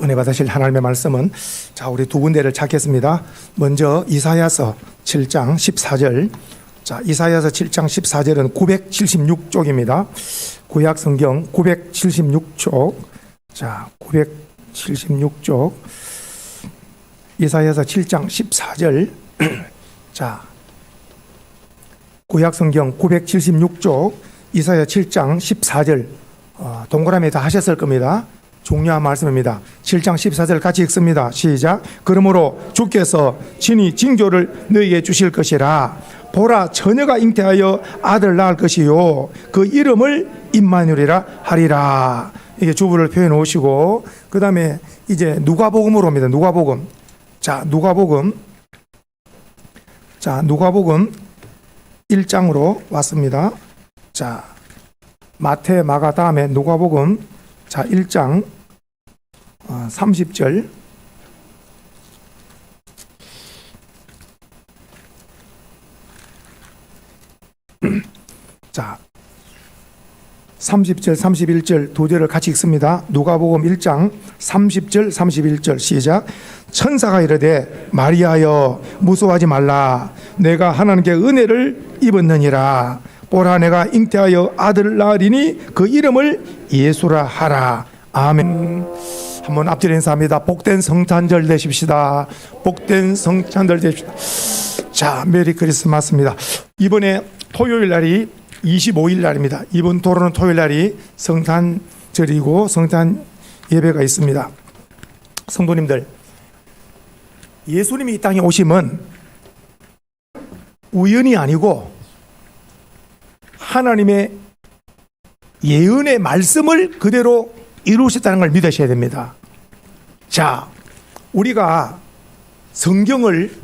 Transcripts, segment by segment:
은혜 받으실 하나님의 말씀은 자, 우리 두 군데를 찾겠습니다. 먼저 이사야서 7장 14절. 자, 이사야서 7장 14절은 976쪽입니다. 구약 성경 976쪽. 자, 976쪽. 이사야서 7장 14절. 자, 구약 성경 976쪽. 이사야 7장 14절. 동그라미 다 하셨을 겁니다. 중요한 말씀입니다. 7장 14절 같이 읽습니다. 시작. 그러므로 주께서 친히 징조를 너희에게 주실 것이라. 보라, 처녀가 잉태하여 아들 낳을 것이요 그 이름을 임마누엘이라 하리라. 이게 주부를 표현해 오시고, 그 다음에 이제 누가복음으로 옵니다. 누가복음. 자, 누가복음 1장으로 왔습니다. 자, 마태, 마가 다음에 누가복음. 자, 1장 30절. 자, 30절, 31절 두 절을 같이 읽습니다. 누가복음 1장 30절, 31절 시작. 천사가 이르되 마리아여 무서워하지 말라. 내가 하나님께 은혜를 입었느니라. 보라, 내가 잉태하여 아들을 낳으리니 그 이름을 예수라 하라. 아멘. 한번 앞뒤로 인사합니다. 복된 성탄절 되십시다. 복된 성탄절 되십시다. 자, 메리 크리스마스입니다. 이번에 토요일 날이 25일 날입니다. 이번 토론은 토요일 날이 성탄절이고 성탄 예배가 있습니다. 성도님들, 예수님이 이 땅에 오심은 우연이 아니고 하나님의 예언의 말씀을 그대로 이루셨다는 걸 믿으셔야 됩니다. 자, 우리가 성경을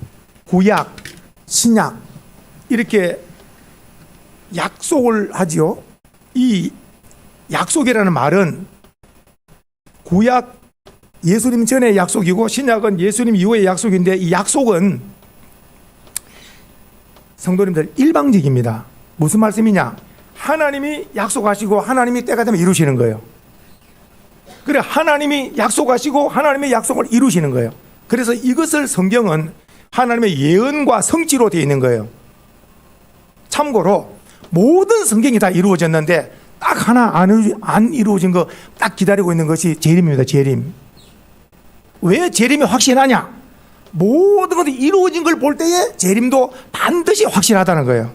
구약, 신약 이렇게 약속을 하지요. 이 약속이라는 말은 구약 예수님 전의 약속이고 신약은 예수님 이후의 약속인데, 이 약속은 성도님들 일방적입니다. 무슨 말씀이냐? 하나님이 약속하시고 하나님이 때가 되면 이루시는 거예요. 그래, 하나님이 약속하시고 하나님의 약속을 이루시는 거예요. 그래서 이것을 성경은 하나님의 예언과 성취로 되어 있는 거예요. 참고로 모든 성경이 다 이루어졌는데 딱 하나 안 이루어진 거 딱 기다리고 있는 것이 재림입니다. 재림. 왜 재림이 확실하냐? 모든 것이 이루어진 걸 볼 때에 재림도 반드시 확실하다는 거예요.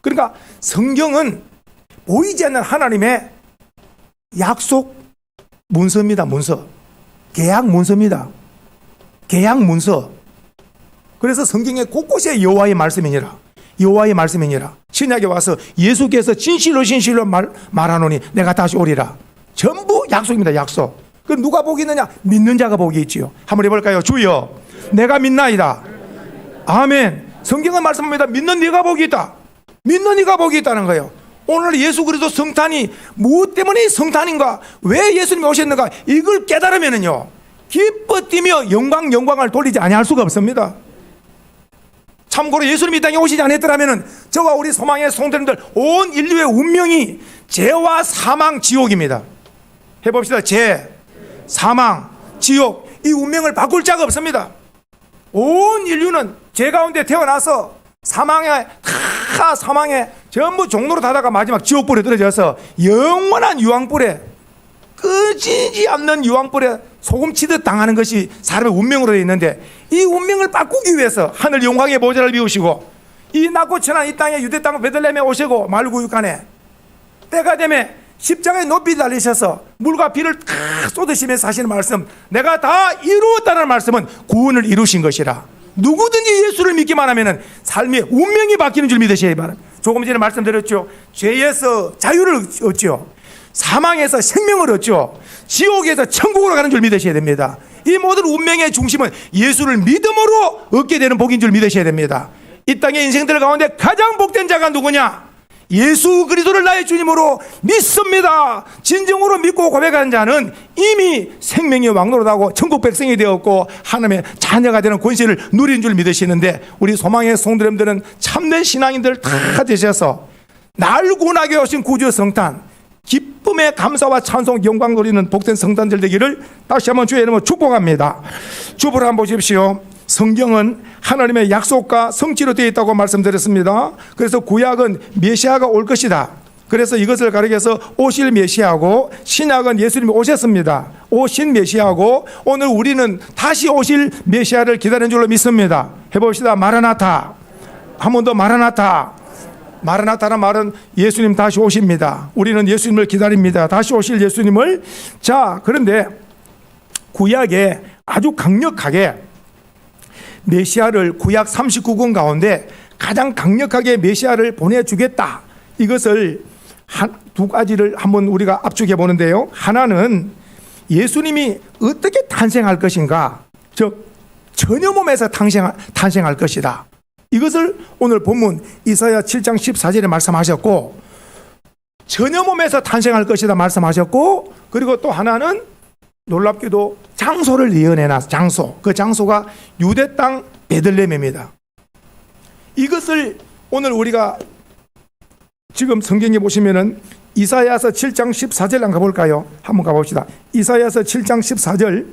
그러니까 성경은 보이지 않는 하나님의 약속 문서입니다. 문서. 계약 문서입니다. 계약 문서. 그래서 성경에 곳곳에 여호와의 말씀이니라. 여호와의 말씀이니라. 신약에 와서 예수께서 진실로 진실로 말하노니 내가 다시 오리라. 전부 약속입니다. 약속. 그 누가 복이 있느냐? 믿는 자가 복이 있지요. 한번 해볼까요? 주여, 내가 믿나이다. 아멘. 성경은 말씀합니다. 믿는 네가 복이 있다. 믿는 네가 복이 있다는 거예요. 오늘 예수 그리스도 성탄이 무엇 때문에 성탄인가? 왜 예수님이 오셨는가? 이걸 깨달으면은요, 기뻐 뛰며 영광을 돌리지 아니할 수가 없습니다. 참고로 예수님이 이 땅에 오시지 않았더라면은 저와 우리 소망의 성도님들 온 인류의 운명이 죄와 사망, 지옥입니다. 해봅시다. 죄, 사망, 지옥, 이 운명을 바꿀 자가 없습니다. 온 인류는 죄 가운데 태어나서 사망에 전부 종로로 다다가 마지막 지옥불에 떨어져서 영원한 유황불에, 꺼지지 않는 유황불에 소금치듯 당하는 것이 사람의 운명으로 되어 있는데, 이 운명을 바꾸기 위해서 하늘 영광의 보좌를 비우시고 이 낮고 천한 이 땅에 유대 땅 베들레헴에 오시고 말구육간에 때가 되면 십자가에 높이 달리셔서 물과 비를 탁 쏟으시면서 하시는 말씀, 내가 다 이루었다는 말씀은 구원을 이루신 것이라. 누구든지 예수를 믿기만 하면 삶의 운명이 바뀌는 줄 믿으셔야 바랍니다. 조금 전에 말씀드렸죠. 죄에서 자유를 얻죠. 사망에서 생명을 얻죠. 지옥에서 천국으로 가는 줄 믿으셔야 됩니다. 이 모든 운명의 중심은 예수를 믿음으로 얻게 되는 복인 줄 믿으셔야 됩니다. 이 땅의 인생들 가운데 가장 복된 자가 누구냐? 예수 그리스도를 나의 주님으로 믿습니다. 진정으로 믿고 고백하는 자는 이미 생명의 왕노릇하고 천국 백성이 되었고 하나님의 자녀가 되는 권세를 누린 줄 믿으시는데, 우리 소망의 성도님들은 참된 신앙인들 다 되셔서 날 구원하게 오신 구주 성탄, 기쁨의 감사와 찬송 영광 돌리는 복된 성탄절 되기를 다시 한번 주의 이름으로 축복합니다. 주보를 한번 보십시오. 성경은 하나님의 약속과 성취로 되어 있다고 말씀드렸습니다. 그래서 구약은 메시아가 올 것이다. 그래서 이것을 가리켜서 오실 메시아고, 신약은 예수님이 오셨습니다. 오신 메시아고, 오늘 우리는 다시 오실 메시아를 기다리는 줄로 믿습니다. 해봅시다. 마라나타. 한 번 더 마라나타. 마라나타란 말은 예수님 다시 오십니다. 우리는 예수님을 기다립니다. 다시 오실 예수님을. 자, 그런데 구약에 아주 강력하게 메시아를, 구약 39권 가운데 가장 강력하게 메시아를 보내주겠다, 이것을 두 가지를 한번 우리가 압축해 보는데요. 하나는 예수님이 어떻게 탄생할 것인가, 즉 처녀 몸에서 탄생할 것이다. 이것을 오늘 본문 이사야 7장 14절에 말씀하셨고, 처녀 몸에서 탄생할 것이다 말씀하셨고, 그리고 또 하나는 놀랍게도 장소를 예언해놨어. 장소. 그 장소가 유대 땅 베들레헴입니다. 이것을 오늘 우리가 지금 성경에 보시면은 이사야서 7장 14절 한번 가볼까요? 한번 가봅시다. 이사야서 7장 14절,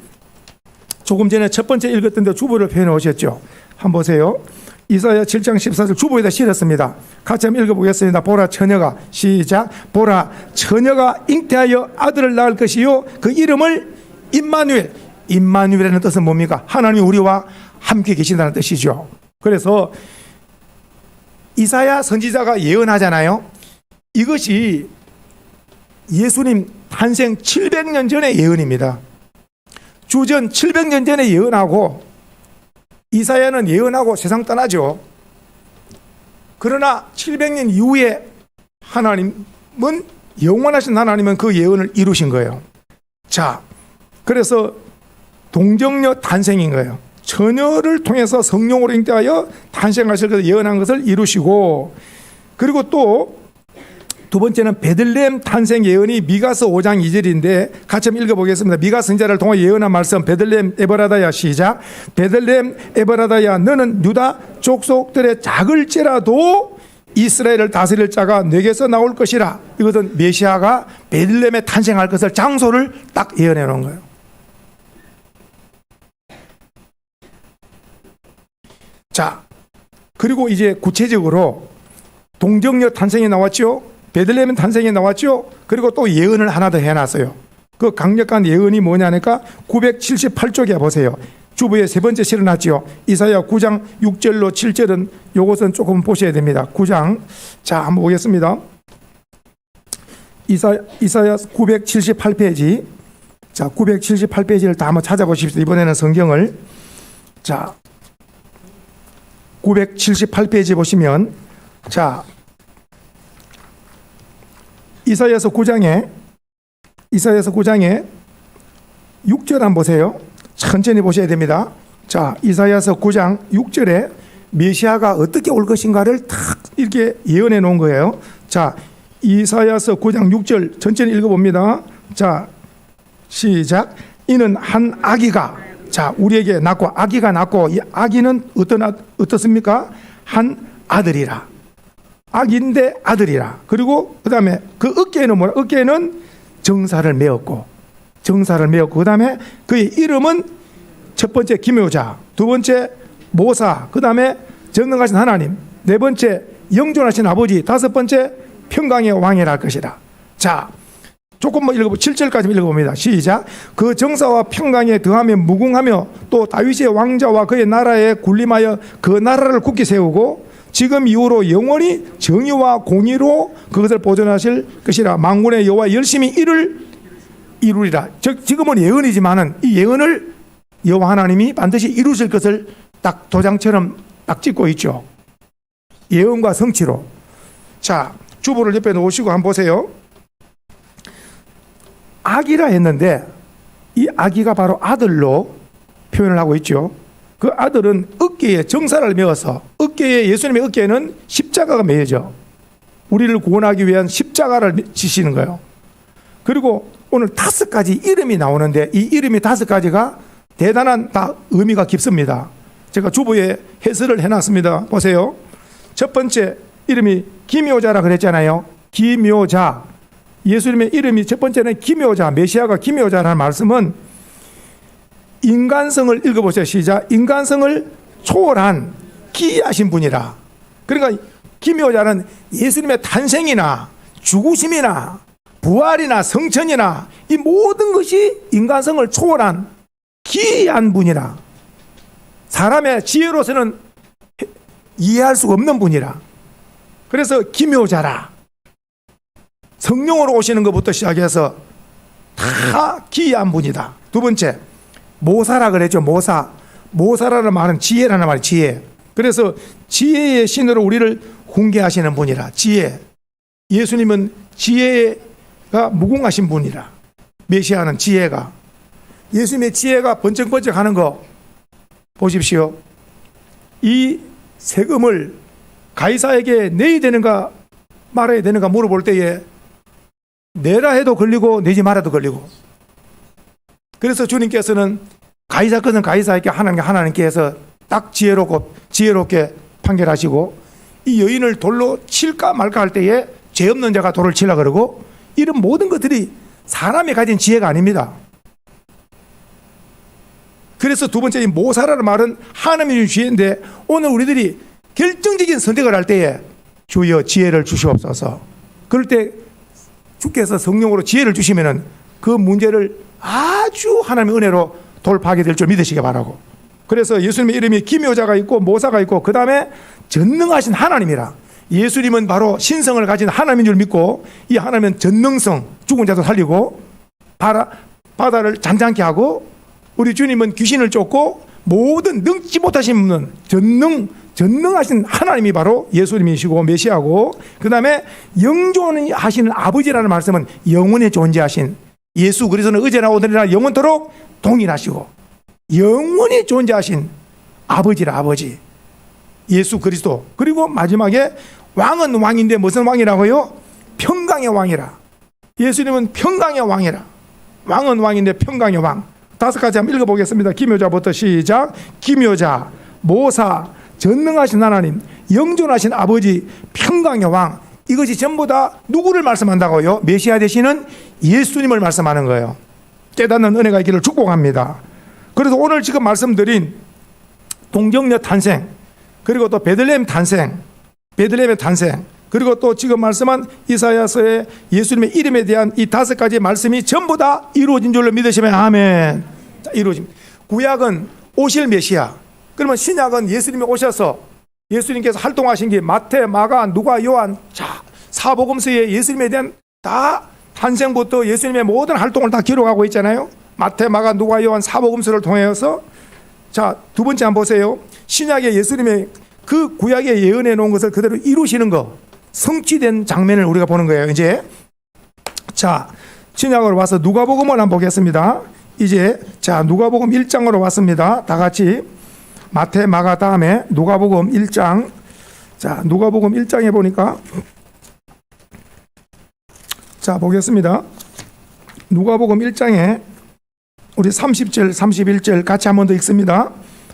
조금 전에 첫 번째 읽었던데 주보를 표현해 오셨죠? 한번 보세요. 이사야 7장 14절 주보에다 실었습니다. 같이 한번 읽어보겠습니다. 보라 처녀가, 시작. 보라 처녀가 잉태하여 아들을 낳을 것이요 그 이름을 임마누엘. 임마누엘이라는 뜻은 뭡니까? 하나님이 우리와 함께 계신다는 뜻이죠. 그래서 이사야 선지자가 예언하잖아요. 이것이 예수님 탄생 700년 전의 예언입니다. 주전 700년 전에 예언하고, 이사야는 예언하고 세상 떠나죠. 그러나 700년 이후에 하나님은, 영원하신 하나님은 그 예언을 이루신 거예요. 자, 그래서 동정녀 탄생인 거예요. 처녀를 통해서 성령으로 잉태하여 탄생하실 것을 예언한 것을 이루시고, 그리고 또 두 번째는 베들레헴 탄생 예언이 미가서 5장 2절인데 같이 한번 읽어보겠습니다. 미가 선지자를 통해 예언한 말씀, 베들레헴 에버라다야, 시작. 베들레헴 에버라다야, 너는 유다 족속들의 작을지라도 이스라엘을 다스릴 자가 내게서 나올 것이라. 이것은 메시아가 베들레헴에 탄생할 것을, 장소를 딱 예언해 놓은 거예요. 자, 그리고 이제 구체적으로 동정녀 탄생이 나왔죠. 베들레헴 탄생이 나왔죠. 그리고 또 예언을 하나 더 해놨어요. 그 강력한 예언이 뭐냐니까 978쪽에 보세요. 주부에 세 번째 실어놨죠. 이사야 9장 6절로 7절은 요것은 조금 보셔야 됩니다. 9장, 자 한번 보겠습니다. 이사야 978페이지. 자, 978페이지를 다 한번 찾아보십시오. 이번에는 성경을. 자, 978페이지 보시면, 자, 이사야서 9장에 6절 한번 보세요. 천천히 보셔야 됩니다. 자, 이사야서 9장 6절에 메시아가 어떻게 올 것인가를 탁 이렇게 예언해 놓은 거예요. 자, 이사야서 9장 6절 천천히 읽어봅니다. 자, 시작. 이는 한 아기가, 자, 우리에게 낳고, 아기가 낳고, 이 아기는 어떻습니까? 한 아들이라. 아기인데 아들이라. 그리고 그 다음에 그 어깨에는 뭐라? 어깨에는 정사를 메었고, 그 다음에 그의 이름은 첫 번째 기묘자, 두 번째 모사, 그 다음에 전능하신 하나님, 네 번째 영존하신 아버지, 다섯 번째 평강의 왕이라 할 것이다. 자, 조금만 읽어보, 7절까지 읽어봅니다. 시작. 그 정사와 평강에 더하며 무궁하며 또 다윗의 왕자와 그의 나라에 군림하여 그 나라를 굳게 세우고 지금 이후로 영원히 정의와 공의로 그것을 보존하실 것이라. 만군의 여호와 열심히 이루리라. 즉 지금은 예언이지만은 이 예언을 여호와 하나님이 반드시 이루실 것을 딱 도장처럼 딱 찍고 있죠. 예언과 성취로. 자, 주보를 옆에 놓으시고 한번 보세요. 아기라 했는데 이 아기가 바로 아들로 표현을 하고 있죠. 그 아들은 어깨에 정사를 메어서, 어깨에, 예수님의 어깨에는 십자가가 메여져 우리를 구원하기 위한 십자가를 지시는 거예요. 그리고 오늘 5가지 이름이 나오는데 이 이름이 5가지가 대단한 다 의미가 깊습니다. 제가 주보에 해설을 해놨습니다. 보세요. 첫 번째 이름이 기묘자라 그랬잖아요. 기묘자. 예수님의 이름이 첫 번째는 기묘자, 메시아가 기묘자라는 말씀은 인간성을 읽어보세요. 시작. 인간성을 초월한 기이하신 분이라. 그러니까 기묘자는 예수님의 탄생이나 죽으심이나 부활이나 성천이나 이 모든 것이 인간성을 초월한 기이한 분이라. 사람의 지혜로서는 이해할 수 없는 분이라. 그래서 기묘자라. 성령으로 오시는 것부터 시작해서 다 기이한 분이다. 두 번째, 모사라 그랬죠. 모사라는 말은 지혜라는 말이 지혜. 그래서 지혜의 신으로 우리를 훈계하시는 분이라. 지혜. 예수님은 지혜가 무궁하신 분이라. 메시아는 지혜가. 예수님의 지혜가 번쩍번쩍 하는 거 보십시오. 이 세금을 가이사에게 내야 되는가 말아야 되는가 물어볼 때에 내라 해도 걸리고 내지 말아도 걸리고. 그래서 주님께서는 가이사 것은 가이사에게, 하나님께 해서 딱 지혜롭게 판결하시고, 이 여인을 돌로 칠까 말까 할 때에 죄 없는 자가 돌을 치라 그러고, 이런 모든 것들이 사람이 가진 지혜가 아닙니다. 그래서 두 번째, 이 모사라는 말은 하나님의 지혜인데, 오늘 우리들이 결정적인 선택을 할 때에 주여 지혜를 주시옵소서. 그럴 때 주께서 성령으로 지혜를 주시면은 그 문제를 아주 하나님의 은혜로 돌파하게 될 줄 믿으시기 바라고. 그래서 예수님의 이름이 기묘자가 있고 모사가 있고, 그 다음에 전능하신 하나님이라. 예수님은 바로 신성을 가진 하나님인 줄 믿고, 이 하나님은 전능성, 죽은 자도 살리고 바다를 잔잔케 하고, 우리 주님은 귀신을 쫓고, 모든 능지 못하신 분은 전능하신 하나님이 바로 예수님이시고 메시아고, 그 다음에 영존하시는 아버지라는 말씀은 영원히 존재하신 예수 그리스도는 어제나 오늘이나 영원토록 동일하시고 영원히 존재하신 아버지라. 아버지 예수 그리스도. 그리고 마지막에 왕은 왕인데 무슨 왕이라고요? 평강의 왕이라. 예수님은 평강의 왕이라. 왕은 왕인데 평강의 왕. 다섯 가지 한번 읽어보겠습니다. 기묘자부터 시작. 기묘자, 모사, 전능하신 하나님, 영존하신 아버지, 평강의 왕. 이것이 전부 다 누구를 말씀한다고요? 메시아 되시는 예수님을 말씀하는 거예요. 깨닫는 은혜가 있기를 축복합니다. 그래서 오늘 지금 말씀드린 동정녀 탄생, 그리고 또 베들레헴 탄생, 베들레헴의 탄생, 그리고 또 지금 말씀한 이사야서의 예수님의 이름에 대한 이 다섯 가지 말씀이 전부 다 이루어진 줄로 믿으시면 아멘. 자, 이루어집니다. 구약은 오실 메시아, 그러면 신약은 예수님이 오셔서 예수님께서 활동하신 게 마태, 마가, 누가, 요한, 자, 사복음서에 예수님에 대한 다 탄생부터 예수님의 모든 활동을 다 기록하고 있잖아요. 마태, 마가, 누가, 요한, 사복음서를 통해서. 자, 두 번째 한번 보세요. 신약의 예수님의 그 구약에 예언해 놓은 것을 그대로 이루시는 거, 성취된 장면을 우리가 보는 거예요. 이제 자, 신약으로 와서 누가복음을 한번 보겠습니다. 이제 자, 누가복음 1장으로 왔습니다. 다 같이 마태, 마가 다음에 누가복음 1장. 자, 누가복음 1장에 보니까 자, 보겠습니다. 누가복음 1장에 우리 30절, 31절 같이 한 번 더 읽습니다.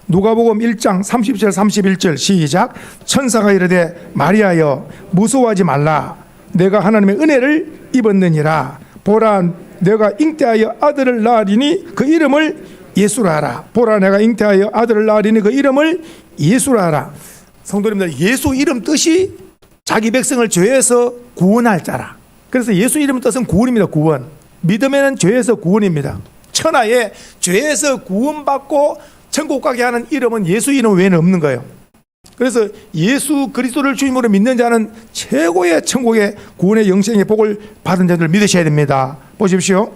누가복음 1장 30절, 31절 시작. 천사가 이르되 마리아여 무서워하지 말라. 내가 하나님의 은혜를 입었느니라. 보라 내가 잉태하여 아들을 낳으리니 그 이름을 예수라 하라. 보라 내가 잉태하여 아들을 낳으리니 그 이름을 예수라 하라. 성도님들, 예수 이름 뜻이 자기 백성을 죄에서 구원할 자라. 그래서 예수 이름 뜻은 구원입니다. 구원. 믿음에는 죄에서 구원입니다. 천하에 죄에서 구원받고 천국 가게 하는 이름은 예수 이름 외에는 없는 거예요. 그래서 예수 그리스도를 주님으로 믿는 자는 최고의 천국의 구원의 영생의 복을 받은 자들 믿으셔야 됩니다. 보십시오.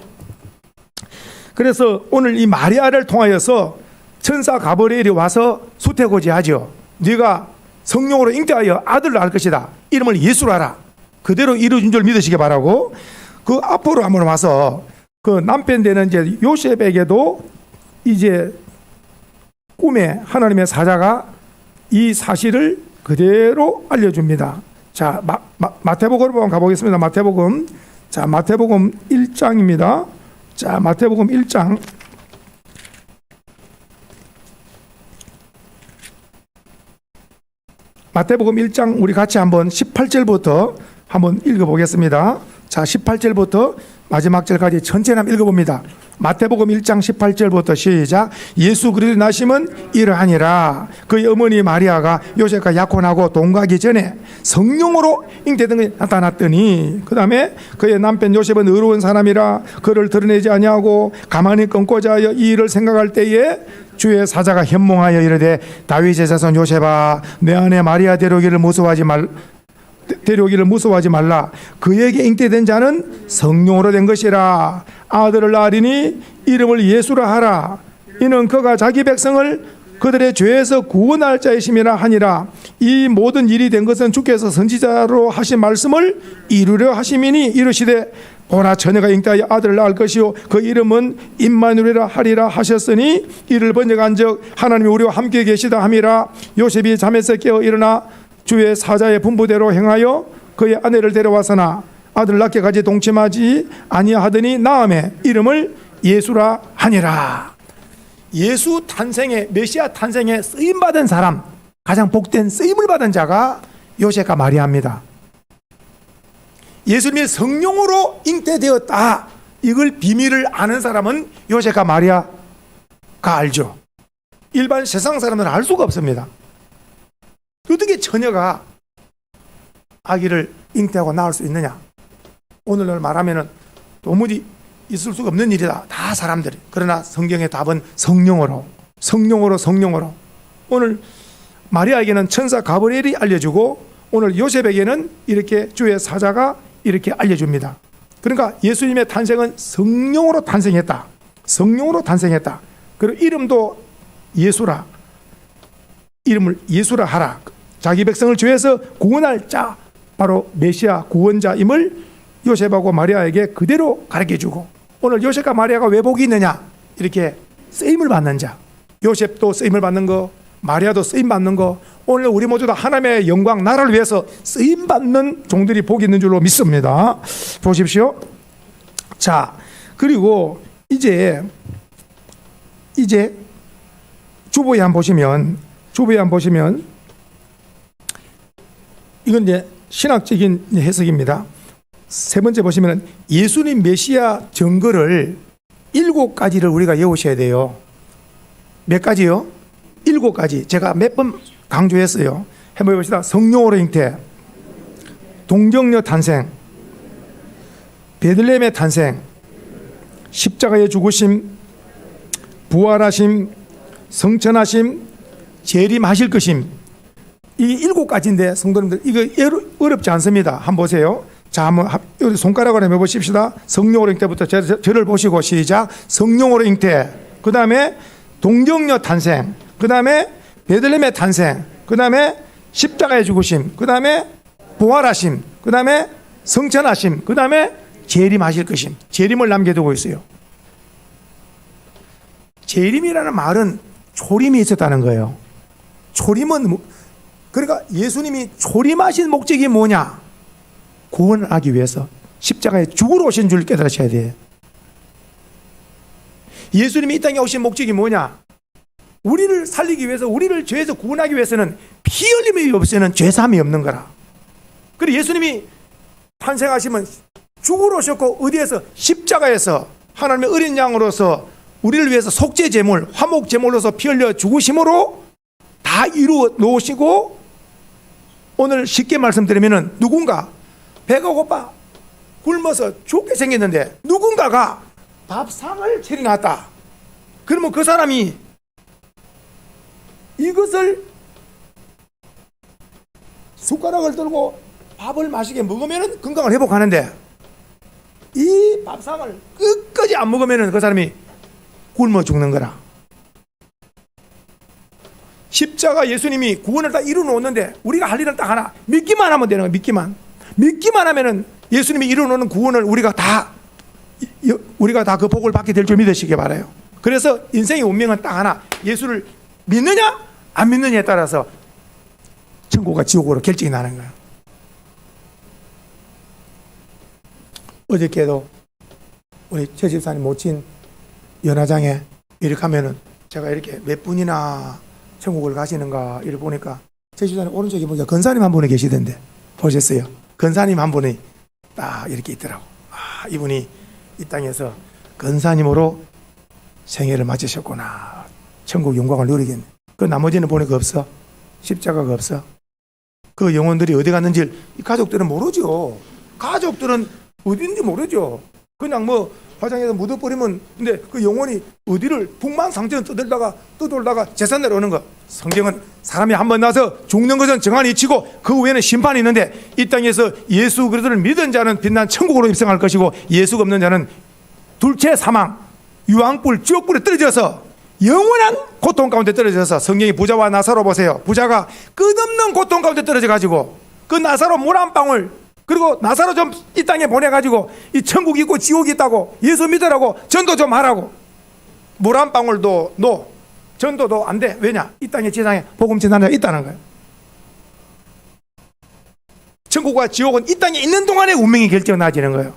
그래서 오늘 이 마리아를 통하여서 천사 가브리엘이 와서 수태고지하죠. 네가 성령으로 잉태하여 아들을 낳을 것이다. 이름을 예수로 하라. 그대로 이루어진 줄 믿으시기 바라고, 그 앞으로 한번 와서 그 남편 되는 이제 요셉에게도 이제 꿈에 하나님의 사자가 이 사실을 그대로 알려줍니다. 자, 마태복음으로 한번 가보겠습니다. 마태복음. 자, 마태복음 1장입니다. 자, 마태복음 1장. 마태복음 1장 우리 같이 한번 18절부터 한번 읽어보겠습니다. 자, 18절부터 마지막 절까지 전체를 한번 읽어봅니다. 마태복음 1장 18절부터 시작. 예수 그리스도의 나심은 이러하니라. 그의 어머니 마리아가 요셉과 약혼하고 동거하기 전에 성령으로 잉태된 것이 나타났더니, 그 다음에 그의 남편 요셉은 의로운 사람이라 그를 드러내지 아니하고 가만히 끊고자 하여 이 일을 생각할 때에 주의 사자가 현몽하여 이르되 다윗의 자손 요셉아, 내 아내 마리아 데려오기를 무서워하지 말라. 그에게 잉태된 자는 성령으로 된 것이라. 아들을 낳으리니 이름을 예수라 하라. 이는 그가 자기 백성을 그들의 죄에서 구원할 자이심이라 하니라. 이 모든 일이 된 것은 주께서 선지자로 하신 말씀을 이루려 하심이니 이르시되 보라, 처녀가 잉태하여 아들을 낳을 것이요 그 이름은 임마누엘이라 하리라 하셨으니 이를 번역한즉 하나님이 우리와 함께 계시다 함이라. 요셉이 잠에서 깨어 일어나 주의 사자의 분부대로 행하여 그의 아내를 데려와서나 아들 낳게 가지 동침하지 아니하더니 나음에 이름을 예수라 하니라. 예수 탄생에, 메시아 탄생에 쓰임받은 사람, 가장 복된 쓰임을 받은 자가 요셉과 마리아입니다. 예수님이 성령으로 잉태되었다, 이걸 비밀을 아는 사람은 요셉과 마리아가 알죠. 일반 세상 사람들은 알 수가 없습니다. 어떻게 처녀가 아기를 잉태하고 낳을 수 있느냐? 오늘날 말하면은 도무지 있을 수가 없는 일이다, 다 사람들이. 그러나 성경의 답은 성령으로. 오늘 마리아에게는 천사 가브리엘이 알려주고 오늘 요셉에게는 이렇게 주의 사자가 이렇게 알려줍니다. 그러니까 예수님의 탄생은 성령으로 탄생했다. 그리고 이름도 예수라. 이름을 예수라 하라. 자기 백성을 죄에서 구원할 자, 바로 메시아 구원자임을 요셉하고 마리아에게 그대로 가르쳐주고, 오늘 요셉과 마리아가 왜 복이 있느냐? 이렇게 쓰임을 받는 자. 요셉도 쓰임을 받는 거, 마리아도 쓰임 받는 거, 오늘 우리 모두 다 하나님의 영광 나라를 위해서 쓰임 받는 종들이 복이 있는 줄로 믿습니다. 보십시오. 자, 그리고 이제 주보에 한번 보시면 이건 이제 신학적인 해석입니다. 세 번째 보시면 예수님 메시아 증거를 7가지를 우리가 외우셔야 돼요. 몇 가지요? 7가지. 제가 몇 번 강조했어요. 한번 해봅시다. 성령으로 잉태, 동정녀 탄생, 베들레헴의 탄생, 십자가의 죽으심, 부활하심, 성천하심, 재림하실 것임. 이 7가지인데 성도님들, 이거 어렵지 않습니다. 한번 보세요. 자, 한번 손가락으로 한번 해보십시다. 성령으로 잉태부터 저를 보시고 시작. 성령으로 잉태, 그 다음에 동정녀 탄생, 그 다음에 베들레헴의 탄생, 그 다음에 십자가의 죽으심, 그 다음에 부활하심, 그 다음에 성천하심, 그 다음에 재림하실 것임. 재림을 남겨두고 있어요. 재림이라는 말은 초림이 있었다는 거예요. 초림은 그러니까 예수님이 초림하신 목적이 뭐냐? 구원을 하기 위해서 십자가에 죽으러 오신 줄 깨달으셔야 돼요. 예수님이 이 땅에 오신 목적이 뭐냐? 우리를 살리기 위해서, 우리를 죄에서 구원하기 위해서는 피 흘림이 없이는 죄사함이 없는 거라. 그리고 예수님이 탄생하시면 죽으러 오셨고, 어디에서? 십자가에서 하나님의 어린 양으로서 우리를 위해서 속죄 제물, 화목 제물로서 피 흘려 죽으심으로 다 이루어 놓으시고, 오늘 쉽게 말씀드리면은 누군가 배가 고파 굶어서 죽게 생겼는데 누군가가 밥상을 차려놨다. 그러면 그 사람이 이것을 숟가락을 들고 밥을 맛있게 먹으면 건강을 회복하는데, 이 밥상을 끝까지 안 먹으면 그 사람이 굶어 죽는 거라. 십자가 예수님이 구원을 다 이루어 놓았는데 우리가 할 일은 딱 하나, 믿기만 하면 되는 거야. 믿기만 하면은 예수님이 이루어 놓는 구원을 우리가 다 그 복을 받게 될 줄 믿으시기 바라요. 그래서 인생의 운명은 딱 하나, 예수를 믿느냐 안 믿느냐에 따라서 천국과 지옥으로 결정이 나는 거예요. 어저께도 우리 최 집사님 모친 연화장에 이렇게 하면은 제가 이렇게 몇 분이나 천국을 가시는가 이렇게 보니까 최 집사님 오른쪽에 보니까 권사님 한 분이 계시던데 보셨어요? 권사님 한 분이 딱 이렇게 있더라고. 이분이 이 땅에서 근사님으로 생애를 마치셨구나. 천국 영광을 누리겠네. 그 나머지는 보니까 없어. 십자가가 없어. 그 영혼들이 어디 갔는지 이 가족들은 모르죠. 가족들은 어딘지 모르죠. 그냥 뭐 화장해서 묻어버리면, 근데 그 영혼이 어디를 북망상전 떠돌다가 재산 내려오는 거. 성경은 사람이 한 번 나서 죽는 것은 정한이 치고 그 후에는 심판이 있는데, 이 땅에서 예수 그리스도를 믿은 자는 빛난 천국으로 입성할 것이고, 예수가 없는 자는 둘째 사망, 유황불, 지옥불에 떨어져서 영원한 고통 가운데 떨어져서, 성경이 부자와 나사로 보세요. 부자가 끝없는 고통 가운데 떨어져 가지고 그 나사로 물 한 방울, 그리고 나사로 좀 이 땅에 보내가지고 이 천국이 있고 지옥이 있다고, 예수 믿으라고, 전도 좀 하라고. 물 한 방울도 전도도 안 돼. 왜냐? 이 땅에 세상에 복음 전하는 자가 있다는 거예요. 천국과 지옥은 이 땅에 있는 동안에 운명이 결정나지는 거예요.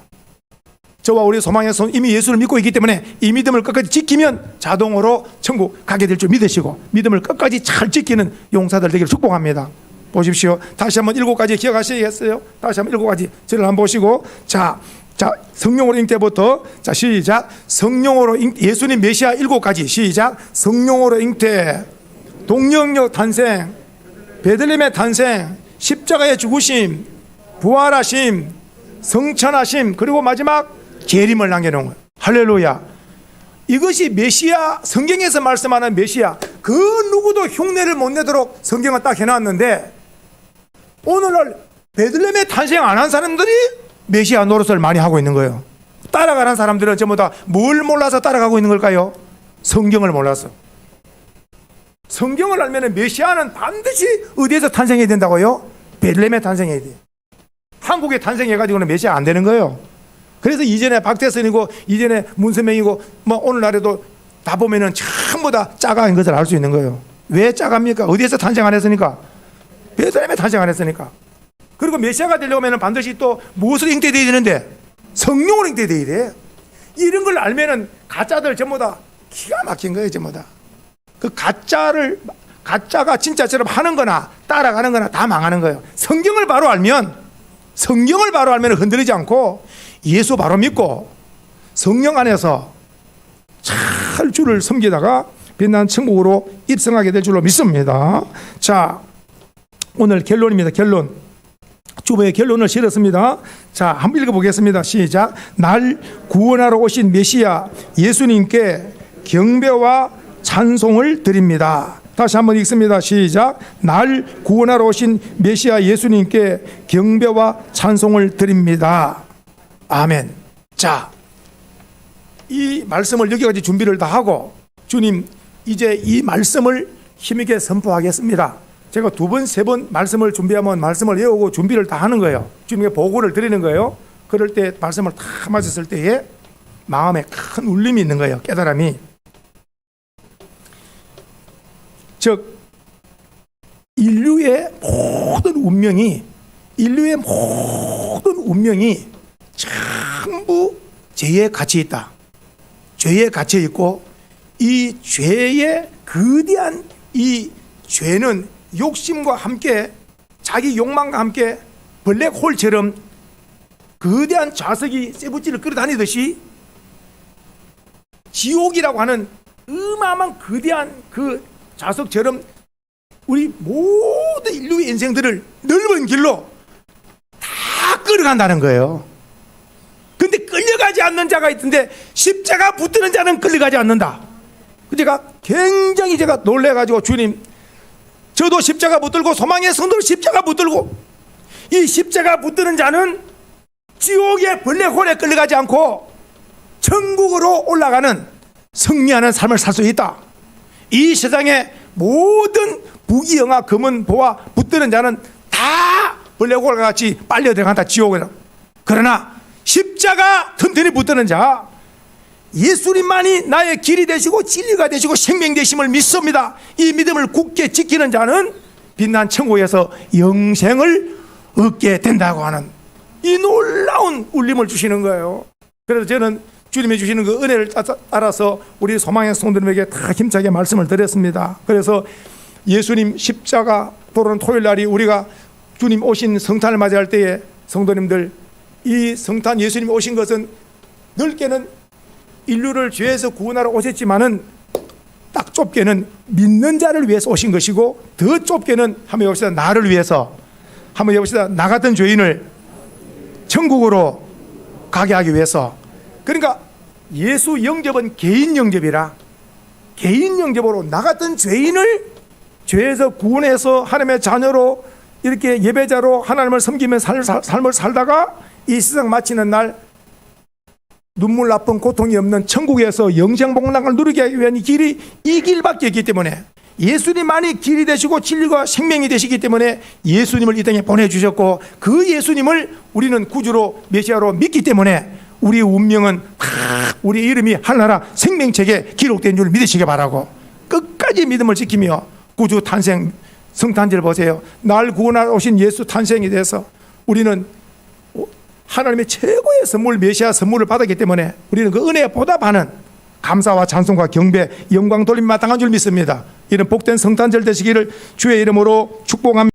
저와 우리 소망의 손, 이미 예수를 믿고 있기 때문에 이 믿음을 끝까지 지키면 자동으로 천국 가게 될 줄 믿으시고, 믿음을 끝까지 잘 지키는 용사들 되기를 축복합니다. 보십시오. 다시 한번 7가지 기억하시겠어요? 다시 한번 7가지 저를 한번 보시고, 자 성령으로 잉태부터, 자 시작. 성령으로 예수님 메시아 7가지 시작. 성령으로 잉태, 동정녀 탄생, 베들레헴의 탄생, 십자가의 죽으심, 부활하심, 성천하심, 그리고 마지막 재림을 남겨놓은 거예요. 할렐루야. 이것이 메시아, 성경에서 말씀하는 메시아, 그 누구도 흉내를 못 내도록 성경은 딱 해놨는데, 오늘날 베들레헴에 탄생 안 한 사람들이 메시아 노릇을 많이 하고 있는 거예요. 따라가는 사람들은 전부 다 뭘 몰라서 따라가고 있는 걸까요? 성경을 몰라서. 성경을 알면 메시아는 반드시 어디에서 탄생해야 된다고요? 베들레헴에 탄생해야 돼요. 한국에 탄생해가지고는 메시아 안 되는 거예요. 그래서 이전에 박태선이고 이전에 문세명이고 뭐 오늘날에도 다 보면은 전부 다 짜가인 것을 알 수 있는 거예요. 왜 짜갑니까? 어디에서 탄생 안 했으니까? 베들레헴에 탄생 안 했으니까. 그리고 메시아가 되려면 반드시 또 무엇으로 잉태되어야 되는데? 성령으로 잉태되어야 돼. 이런 걸 알면은 가짜들 전부 다 기가 막힌 거예요. 전부 다. 그 가짜가 진짜처럼 하는 거나 따라가는 거나 다 망하는 거예요. 성경을 바로 알면 흔들리지 않고 예수 바로 믿고 성령 안에서 잘 주를 섬기다가 빛난 천국으로 입성하게 될 줄로 믿습니다. 자, 오늘 결론입니다. 결론. 주보에 결론을 실었습니다. 자, 한번 읽어보겠습니다. 시작. 날 구원하러 오신 메시아 예수님께 경배와 찬송을 드립니다. 다시 한번 읽습니다. 시작. 날 구원하러 오신 메시아 예수님께 경배와 찬송을 드립니다. 아멘. 자, 이 말씀을 여기까지 준비를 다 하고, 주님 이제 이 말씀을 힘있게 선포하겠습니다. 제가 2번, 3번 말씀을 준비하면 말씀을 외우고 준비를 다 하는 거예요. 주님께 보고를 드리는 거예요. 그럴 때 말씀을 다 맞았을 때에 마음에 큰 울림이 있는 거예요. 깨달음이. 즉 인류의 모든 운명이 전부 죄에 갇혀 있다. 죄에 갇혀 있고, 이 죄의 거대한 이 죄는 욕심과 함께, 자기 욕망과 함께 블랙홀처럼 거대한 자석이 쇠붙이를 끌어다니듯이 지옥이라고 하는 어마어마한 거대한 그 자석처럼 우리 모든 인류의 인생들을 넓은 길로 다 끌어간다는 거예요. 근데 끌려가지 않는 자가 있던데, 십자가 붙드는 자는 끌려가지 않는다. 제가 굉장히 놀래가지고, 주님 저도 십자가 붙들고 소망의 성도를 십자가 붙들고, 이 십자가 붙드는 자는 지옥의 블랙홀에 끌려가지 않고 천국으로 올라가는 승리하는 삶을 살 수 있다. 이 세상의 모든 부귀영화 금은 보화 붙드는 자는 다 블랙홀 같이 빨려 들어간다, 지옥으로. 그러나 십자가 튼튼히 붙드는 자, 예수님만이 나의 길이 되시고 진리가 되시고 생명 되심을 믿습니다. 이 믿음을 굳게 지키는 자는 빛난 천국에서 영생을 얻게 된다고 하는 이 놀라운 울림을 주시는 거예요. 그래서 저는 주님이 주시는 그 은혜를 따라서 우리 소망의 성도님에게 다 힘차게 말씀을 드렸습니다. 그래서 예수님 십자가 도로는 토요일 날이 우리가 주님 오신 성탄을 맞이할 때에 성도님들 이 성탄 예수님이 오신 것은 넓게는 인류를 죄에서 구원하러 오셨지만은 딱 좁게는 믿는 자를 위해서 오신 것이고, 더 좁게는 한번 해봅시다. 나를 위해서, 한번 해봅시다. 나 같은 죄인을 천국으로 가게 하기 위해서. 그러니까 예수 영접은 개인 영접이라, 개인 영접으로 나 같은 죄인을 죄에서 구원해서 하나님의 자녀로 이렇게 예배자로 하나님을 섬기며 삶을 살다가 이 세상 마치는 날 눈물 나쁜 고통이 없는 천국에서 영생 복락을 누리기 위한 길이 이 길밖에 없기 때문에, 예수님만이 길이 되시고 진리가 생명이 되시기 때문에 예수님을 이 땅에 보내주셨고, 그 예수님을 우리는 구주로 메시아로 믿기 때문에 우리의 운명은 우리 이름이 하늘나라 생명책에 기록된 줄 믿으시기 바라고, 끝까지 믿음을 지키며 구주 탄생 성탄절 보세요. 날 구원하러 오신 예수 탄생에 대해서 우리는 하나님의 최고의 선물, 메시아 선물을 받았기 때문에 우리는 그 은혜에 보답하는 감사와 찬송과 경배, 영광 돌림 마땅한 줄 믿습니다. 이런 복된 성탄절 되시기를 주의 이름으로 축복합니다.